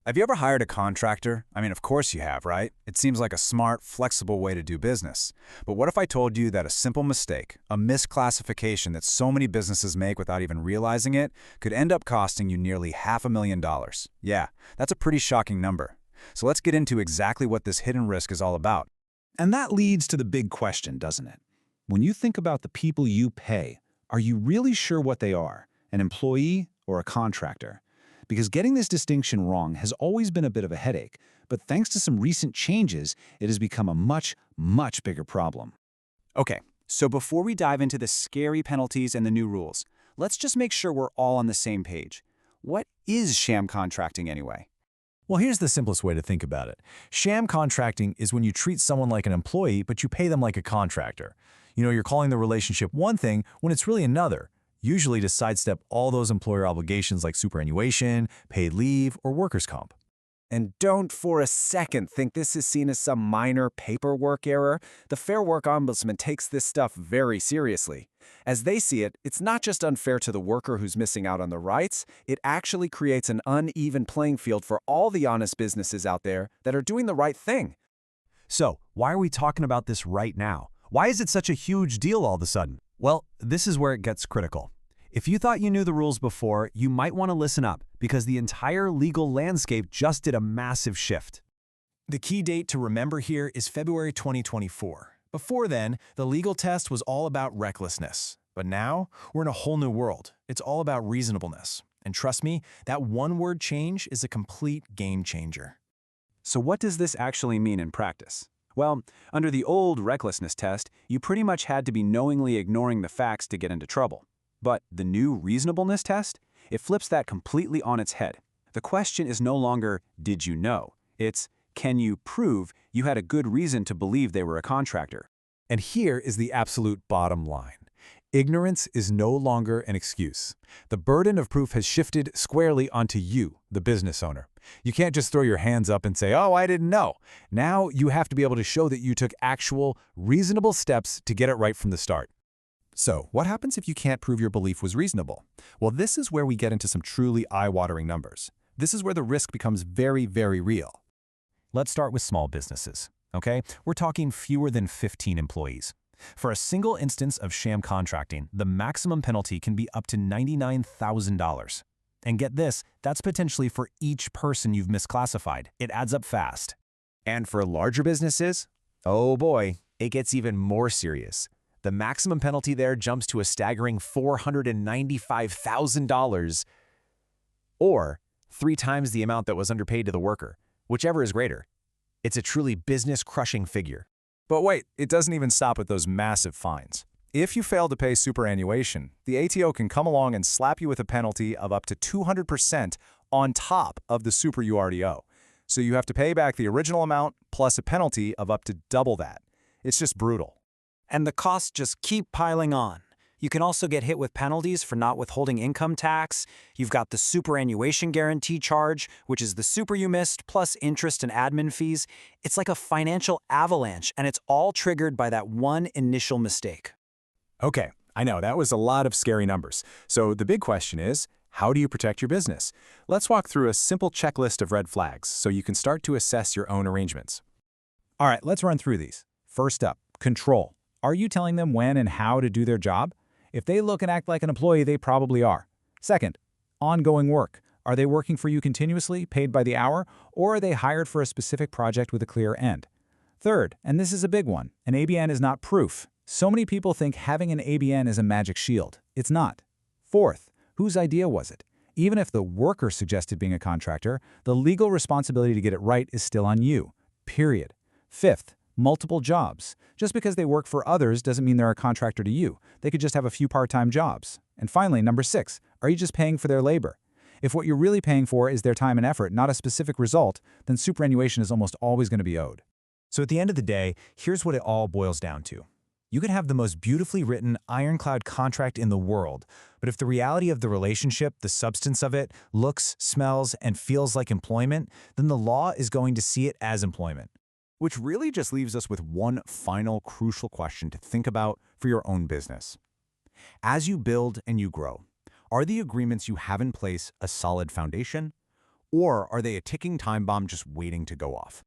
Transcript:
Have you ever hired a contractor? I mean, of course you have, right? It seems like a smart, flexible way to do business. But what if I told you that a simple mistake, a misclassification that so many businesses make without even realizing it, could end up costing you nearly $500,000? Yeah, that's a pretty shocking number. So let's get into exactly what this hidden risk is all about. And that leads to the big question, doesn't it? When you think about the people you pay, are you really sure what they are, an employee or a contractor? Because getting this distinction wrong has always been a bit of a headache, but thanks to some recent changes, it has become a much bigger problem. Okay, so before we dive into the scary penalties and the new rules, let's just make sure we're all on the same page. What is sham contracting anyway? Well, here's the simplest way to think about it. Sham contracting is when you treat someone like an employee, but you pay them like a contractor. You're calling the relationship one thing when it's really another, usually to sidestep all those employer obligations like superannuation, paid leave, or workers' comp. And don't for a second think this is seen as some minor paperwork error. The Fair Work Ombudsman takes this stuff very seriously. As they see it, it's not just unfair to the worker who's missing out on the rights, it actually creates an uneven playing field for all the honest businesses out there that are doing the right thing. So, why are we talking about this right now? Why is it such a huge deal all of a sudden? Well, this is where it gets critical. If you thought you knew the rules before, you might want to listen up, because the entire legal landscape just did a massive shift. The key date to remember here is February 2024. Before then, the legal test was all about recklessness. But now, we're in a whole new world. It's all about reasonableness. And trust me, that one-word change is a complete game changer. So what does this actually mean in practice? Well, under the old recklessness test, you pretty much had to be knowingly ignoring the facts to get into trouble. But the new reasonableness test? It flips that completely on its head. The question is no longer, did you know? It's, can you prove you had a good reason to believe they were a contractor? And here is the absolute bottom line. Ignorance is no longer an excuse. The burden of proof has shifted squarely onto you, the business owner. You can't just throw your hands up and say, "Oh, I didn't know." Now you have to be able to show that you took actual, reasonable steps to get it right from the start. So, what happens if you can't prove your belief was reasonable? Well, this is where we get into some truly eye-watering numbers. This is where the risk becomes very real. Let's start with small businesses, okay? We're talking fewer than 15 employees. For a single instance of sham contracting, the maximum penalty can be up to $99,000. And get this, that's potentially for each person you've misclassified. It adds up fast. And for larger businesses, oh boy, it gets even more serious. The maximum penalty there jumps to a staggering $495,000, or 3 times the amount that was underpaid to the worker, whichever is greater. It's a truly business-crushing figure. But wait, it doesn't even stop at those massive fines. If you fail to pay superannuation, the ATO can come along and slap you with a penalty of up to 200% on top of the super you already owe. So you have to pay back the original amount plus a penalty of up to double that. It's just brutal. And the costs just keep piling on. You can also get hit with penalties for not withholding income tax. You've got the superannuation guarantee charge, which is the super you missed, plus interest and admin fees. It's like a financial avalanche, and it's all triggered by that one initial mistake. Okay, I know, that was a lot of scary numbers. So the big question is, how do you protect your business? Let's walk through a simple checklist of red flags so you can start to assess your own arrangements. All right, let's run through these. First up, control. Are you telling them when and how to do their job? If they look and act like an employee, they probably are. Second, ongoing work. Are they working for you continuously, paid by the hour, or are they hired for a specific project with a clear end? Third, and this is a big one, an ABN is not proof. So many people think having an ABN is a magic shield. It's not. Fourth, whose idea was it? Even if the worker suggested being a contractor, the legal responsibility to get it right is still on you. Period. Fifth, multiple jobs. Just because they work for others doesn't mean they're a contractor to you. They could just have a few part-time jobs. And finally, number 6, are you just paying for their labor? If what you're really paying for is their time and effort, not a specific result, then superannuation is almost always going to be owed. So at the end of the day, here's what it all boils down to. You could have the most beautifully written, ironclad contract in the world, but if the reality of the relationship, the substance of it, looks, smells, and feels like employment, then the law is going to see it as employment. Which really just leaves us with one final crucial question to think about for your own business. As you build and you grow, are the agreements you have in place a solid foundation? Or are they a ticking time bomb just waiting to go off?